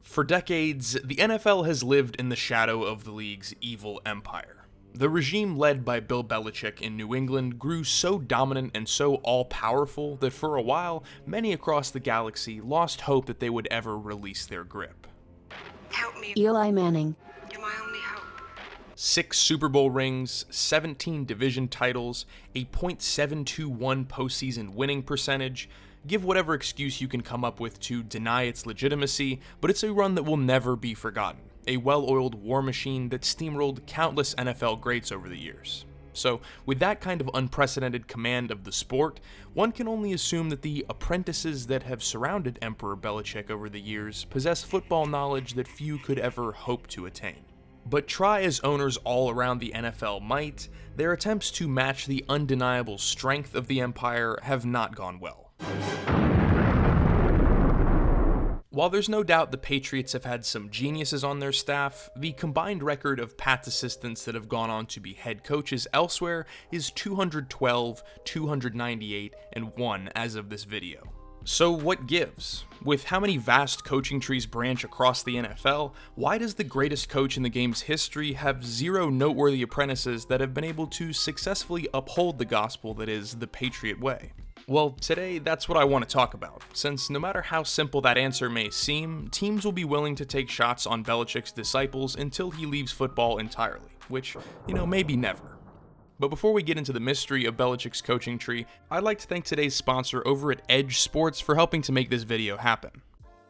For decades, the NFL has lived in the shadow of the league's evil empire. The regime led by Bill Belichick in New England grew so dominant and so all-powerful that for a while, many across the galaxy lost hope that they would ever release their grip. Help me. Eli Manning. You're my only hope. 6 Super Bowl rings, 17 division titles, a .721 postseason winning percentage. Give whatever excuse you can come up with to deny its legitimacy, but it's a run that will never be forgotten. A well-oiled war machine that steamrolled countless NFL greats over the years. So, with that kind of unprecedented command of the sport, one can only assume that the apprentices that have surrounded Emperor Belichick over the years possess football knowledge that few could ever hope to attain. But try as owners all around the NFL might, their attempts to match the undeniable strength of the empire have not gone well. While there's no doubt the Patriots have had some geniuses on their staff, the combined record of Pats assistants that have gone on to be head coaches elsewhere is 212, 298, and 1 as of this video. So what gives? With how many vast coaching trees branch across the NFL, why does the greatest coach in the game's history have 0 noteworthy apprentices that have been able to successfully uphold the gospel that is the Patriot way? Well, today that's what I want to talk about, since no matter how simple that answer may seem, teams will be willing to take shots on Belichick's disciples until he leaves football entirely, which, maybe never. But before we get into the mystery of Belichick's coaching tree, I'd like to thank today's sponsor over at Edge Sports for helping to make this video happen.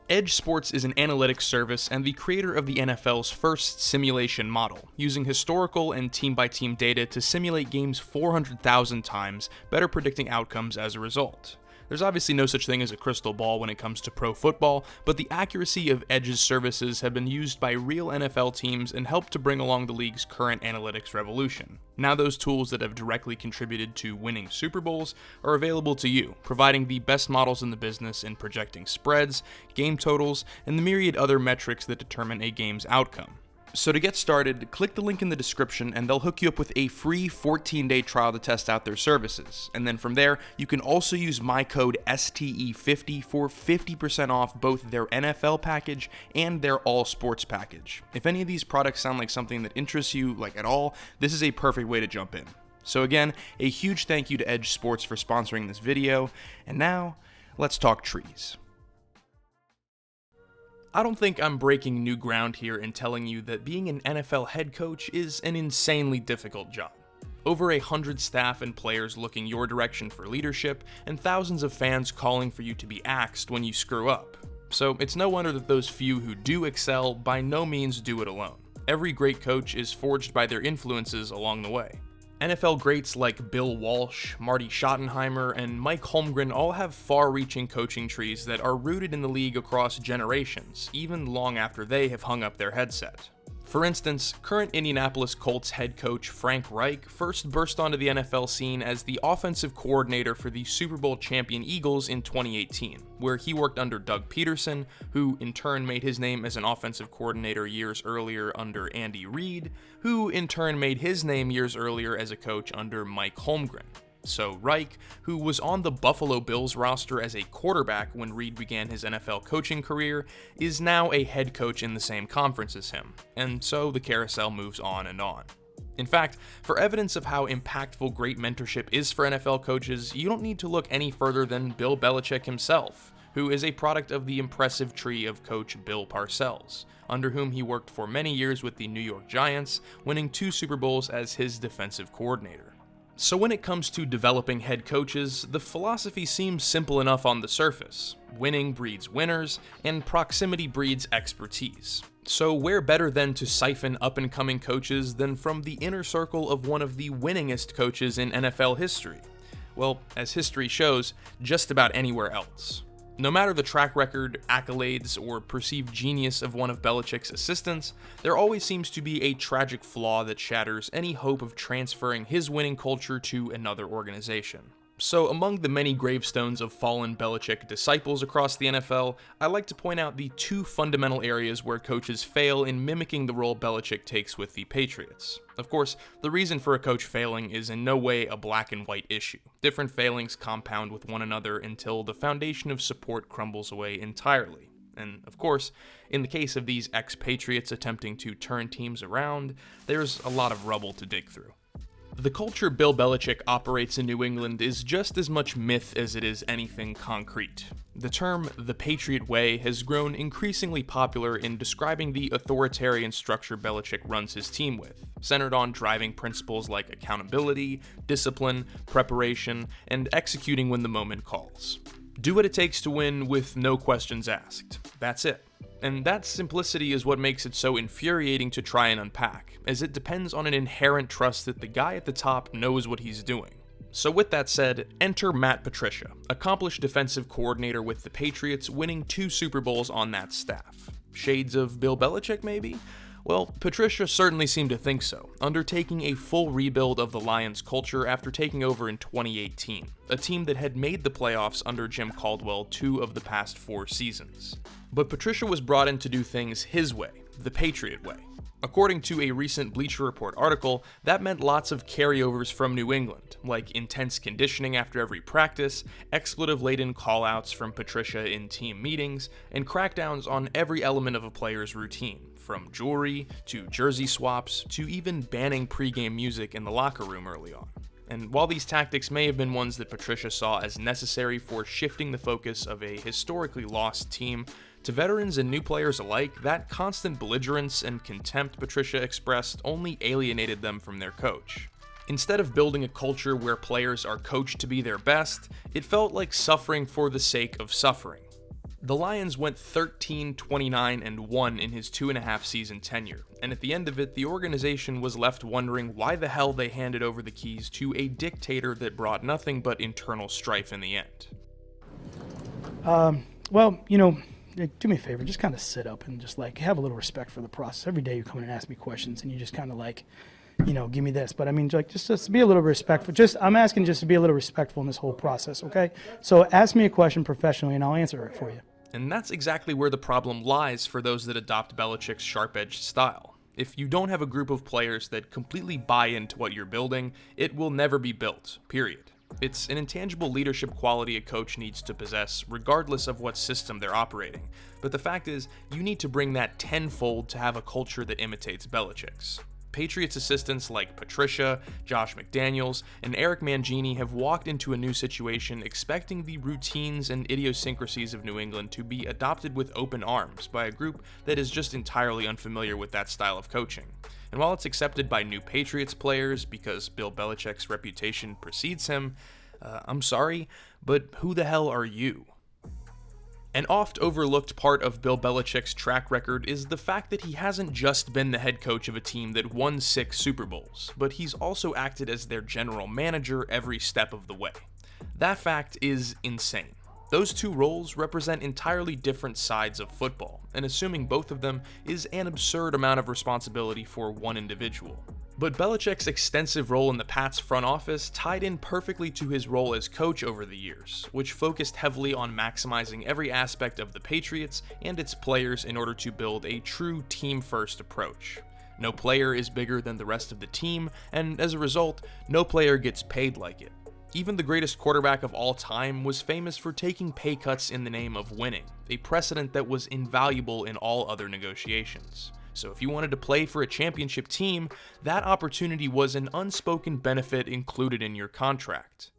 Edge Sports is an analytics service and the creator of the NFL's first simulation model, using historical and team-by-team data to simulate games 400,000 times, better predicting outcomes as a result. There's obviously no such thing as a crystal ball when it comes to pro football, but the accuracy of Edge's services have been used by real NFL teams and helped to bring along the league's current analytics revolution. Now those tools that have directly contributed to winning Super Bowls are available to you, providing the best models in the business in projecting spreads, game totals, and the myriad other metrics that determine a game's outcome. So to get started, click the link in the description and they'll hook you up with a free 14-day trial to test out their services. And then from there, you can also use my code STE50 for 50% off both their NFL package and their all sports package. If any of these products sound like something that interests you, at all, this is a perfect way to jump in. So again, a huge thank you to Edge Sports for sponsoring this video, and now, let's talk trees. I don't think I'm breaking new ground here in telling you that being an NFL head coach is an insanely difficult job. Over 100 staff and players looking your direction for leadership, and thousands of fans calling for you to be axed when you screw up. So it's no wonder that those few who do excel by no means do it alone. Every great coach is forged by their influences along the way. NFL greats like Bill Walsh, Marty Schottenheimer, and Mike Holmgren all have far-reaching coaching trees that are rooted in the league across generations, even long after they have hung up their headset. For instance, current Indianapolis Colts head coach Frank Reich first burst onto the NFL scene as the offensive coordinator for the Super Bowl champion Eagles in 2018, where he worked under Doug Peterson, who in turn made his name as an offensive coordinator years earlier under Andy Reid, who in turn made his name years earlier as a coach under Mike Holmgren. So Reich, who was on the Buffalo Bills roster as a quarterback when Reid began his NFL coaching career, is now a head coach in the same conference as him, and so the carousel moves on and on. In fact, for evidence of how impactful great mentorship is for NFL coaches, you don't need to look any further than Bill Belichick himself, who is a product of the impressive tree of coach Bill Parcells, under whom he worked for many years with the New York Giants, winning 2 Super Bowls as his defensive coordinator. So when it comes to developing head coaches, the philosophy seems simple enough on the surface. Winning breeds winners, and proximity breeds expertise. So where better than to siphon up-and-coming coaches than from the inner circle of one of the winningest coaches in NFL history? Well, as history shows, just about anywhere else. No matter the track record, accolades, or perceived genius of one of Belichick's assistants, there always seems to be a tragic flaw that shatters any hope of transferring his winning culture to another organization. So among the many gravestones of fallen Belichick disciples across the NFL, I like to point out the 2 fundamental areas where coaches fail in mimicking the role Belichick takes with the Patriots. Of course, the reason for a coach failing is in no way a black and white issue. Different failings compound with one another until the foundation of support crumbles away entirely. And of course, in the case of these ex-Patriots attempting to turn teams around, there's a lot of rubble to dig through. The culture Bill Belichick operates in New England is just as much myth as it is anything concrete. The term "the Patriot Way" has grown increasingly popular in describing the authoritarian structure Belichick runs his team with, centered on driving principles like accountability, discipline, preparation, and executing when the moment calls. Do what it takes to win with no questions asked. That's it. And that simplicity is what makes it so infuriating to try and unpack, as it depends on an inherent trust that the guy at the top knows what he's doing. So with that said, enter Matt Patricia, accomplished defensive coordinator with the Patriots, winning 2 Super Bowls on that staff. Shades of Bill Belichick, maybe? Well, Patricia certainly seemed to think so, undertaking a full rebuild of the Lions' culture after taking over in 2018, a team that had made the playoffs under Jim Caldwell 2 of the past 4 seasons. But Patricia was brought in to do things his way, the Patriot way. According to a recent Bleacher Report article, that meant lots of carryovers from New England, like intense conditioning after every practice, expletive-laden callouts from Patricia in team meetings, and crackdowns on every element of a player's routine, from jewelry to jersey swaps to even banning pregame music in the locker room early on. And while these tactics may have been ones that Patricia saw as necessary for shifting the focus of a historically lost team, to veterans and new players alike, that constant belligerence and contempt Patricia expressed only alienated them from their coach. Instead of building a culture where players are coached to be their best, it felt like suffering for the sake of suffering. The Lions went 13-29-1 in his 2.5 season tenure, and at the end of it, the organization was left wondering why the hell they handed over the keys to a dictator that brought nothing but internal strife in the end. Do me a favor, just kind of sit up and just have a little respect for the process. Every day you come in and ask me questions and you just kind of give me this. But I mean, just be a little respectful. I'm asking just to be a little respectful in this whole process, okay? So ask me a question professionally and I'll answer it for you. And that's exactly where the problem lies for those that adopt Belichick's sharp-edged style. If you don't have a group of players that completely buy into what you're building, it will never be built, period. It's an intangible leadership quality a coach needs to possess, regardless of what system they're operating. But the fact is, you need to bring that tenfold to have a culture that imitates Belichick's. Patriots assistants like Patricia, Josh McDaniels, and Eric Mangini have walked into a new situation expecting the routines and idiosyncrasies of New England to be adopted with open arms by a group that is just entirely unfamiliar with that style of coaching. And while it's accepted by new Patriots players because Bill Belichick's reputation precedes him, I'm sorry, but who the hell are you? An oft-overlooked part of Bill Belichick's track record is the fact that he hasn't just been the head coach of a team that won 6 Super Bowls, but he's also acted as their general manager every step of the way. That fact is insane. Those 2 roles represent entirely different sides of football, and assuming both of them is an absurd amount of responsibility for one individual. But Belichick's extensive role in the Pats front office tied in perfectly to his role as coach over the years, which focused heavily on maximizing every aspect of the Patriots and its players in order to build a true team-first approach. No player is bigger than the rest of the team, and as a result, no player gets paid like it. Even the greatest quarterback of all time was famous for taking pay cuts in the name of winning, a precedent that was invaluable in all other negotiations. So if you wanted to play for a championship team, that opportunity was an unspoken benefit included in your contract.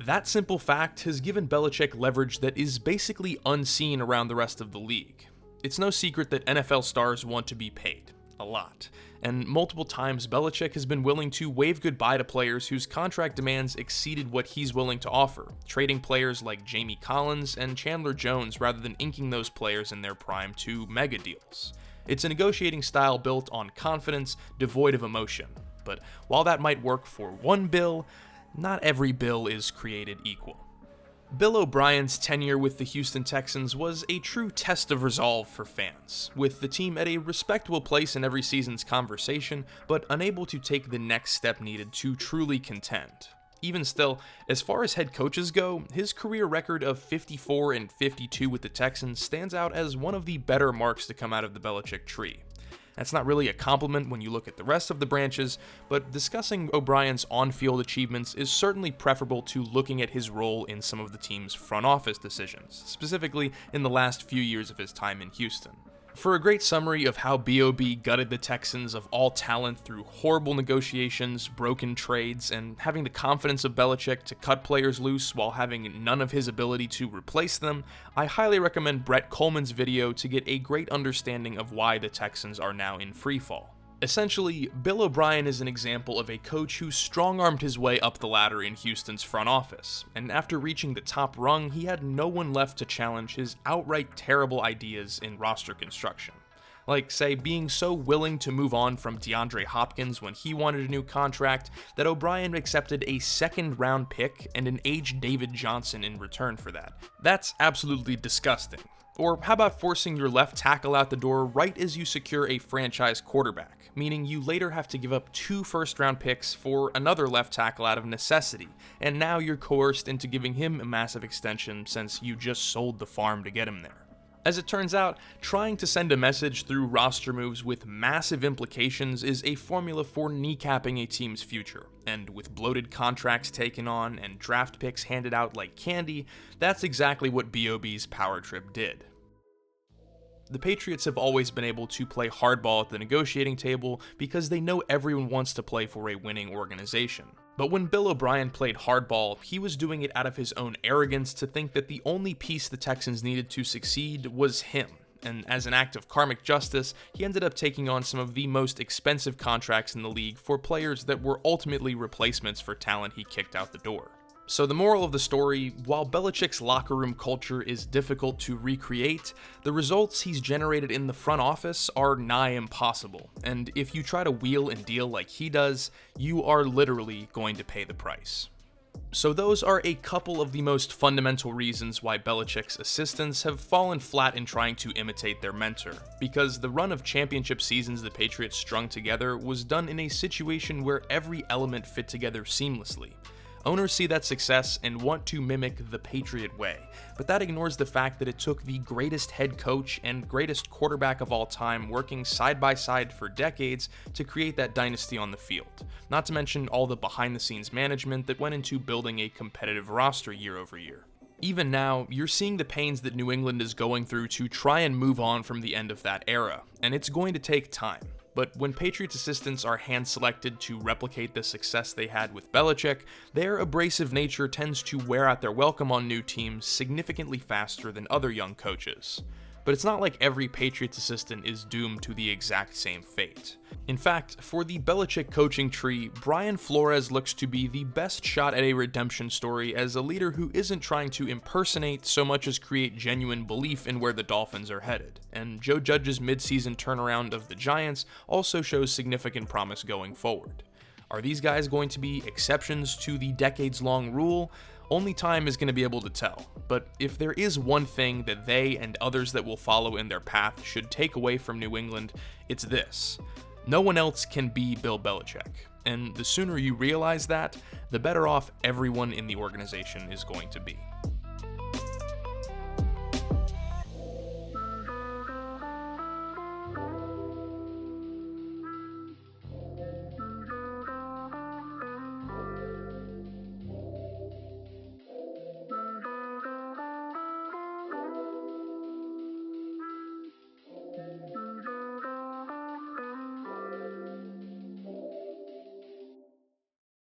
That simple fact has given Belichick leverage that is basically unseen around the rest of the league. It's no secret that NFL stars want to be paid. A lot. And multiple times Belichick has been willing to wave goodbye to players whose contract demands exceeded what he's willing to offer, trading players like Jamie Collins and Chandler Jones rather than inking those players in their prime to mega deals. It's a negotiating style built on confidence, devoid of emotion. But while that might work for one bill, not every bill is created equal. Bill O'Brien's tenure with the Houston Texans was a true test of resolve for fans, with the team at a respectable place in every season's conversation, but unable to take the next step needed to truly contend. Even still, as far as head coaches go, his career record of 54-52 with the Texans stands out as one of the better marks to come out of the Belichick tree. That's not really a compliment when you look at the rest of the branches, but discussing O'Brien's on-field achievements is certainly preferable to looking at his role in some of the team's front office decisions, specifically in the last few years of his time in Houston. For a great summary of how B.O.B. gutted the Texans of all talent through horrible negotiations, broken trades, and having the confidence of Belichick to cut players loose while having none of his ability to replace them, I highly recommend Brett Coleman's video to get a great understanding of why the Texans are now in freefall. Essentially, Bill O'Brien is an example of a coach who strong-armed his way up the ladder in Houston's front office, and after reaching the top rung, he had no one left to challenge his outright terrible ideas in roster construction. Like, say, being so willing to move on from DeAndre Hopkins when he wanted a new contract that O'Brien accepted a second-round pick and an aged David Johnson in return for that. That's absolutely disgusting. Or how about forcing your left tackle out the door right as you secure a franchise quarterback, meaning you later have to give up 2 first-round picks for another left tackle out of necessity, and now you're coerced into giving him a massive extension since you just sold the farm to get him there. As it turns out, trying to send a message through roster moves with massive implications is a formula for kneecapping a team's future, and with bloated contracts taken on and draft picks handed out like candy, that's exactly what B.O.B.'s power trip did. The Patriots have always been able to play hardball at the negotiating table because they know everyone wants to play for a winning organization. But when Bill O'Brien played hardball, he was doing it out of his own arrogance to think that the only piece the Texans needed to succeed was him. And as an act of karmic justice, he ended up taking on some of the most expensive contracts in the league for players that were ultimately replacements for talent he kicked out the door. So the moral of the story, while Belichick's locker room culture is difficult to recreate, the results he's generated in the front office are nigh impossible, and if you try to wheel and deal like he does, you are literally going to pay the price. So those are a couple of the most fundamental reasons why Belichick's assistants have fallen flat in trying to imitate their mentor, because the run of championship seasons the Patriots strung together was done in a situation where every element fit together seamlessly. Owners see that success and want to mimic the Patriot way, but that ignores the fact that it took the greatest head coach and greatest quarterback of all time working side by side for decades to create that dynasty on the field, not to mention all the behind-the-scenes management that went into building a competitive roster year over year. Even now, you're seeing the pains that New England is going through to try and move on from the end of that era, and it's going to take time. But when Patriots assistants are hand-selected to replicate the success they had with Belichick, their abrasive nature tends to wear out their welcome on new teams significantly faster than other young coaches. But it's not like every Patriots assistant is doomed to the exact same fate. In fact, for the Belichick coaching tree, Brian Flores looks to be the best shot at a redemption story as a leader who isn't trying to impersonate so much as create genuine belief in where the Dolphins are headed. And Joe Judge's midseason turnaround of the Giants also shows significant promise going forward. Are these guys going to be exceptions to the decades-long rule? Only time is going to be able to tell, but if there is one thing that they and others that will follow in their path should take away from New England, it's this: no one else can be Bill Belichick, and the sooner you realize that, the better off everyone in the organization is going to be.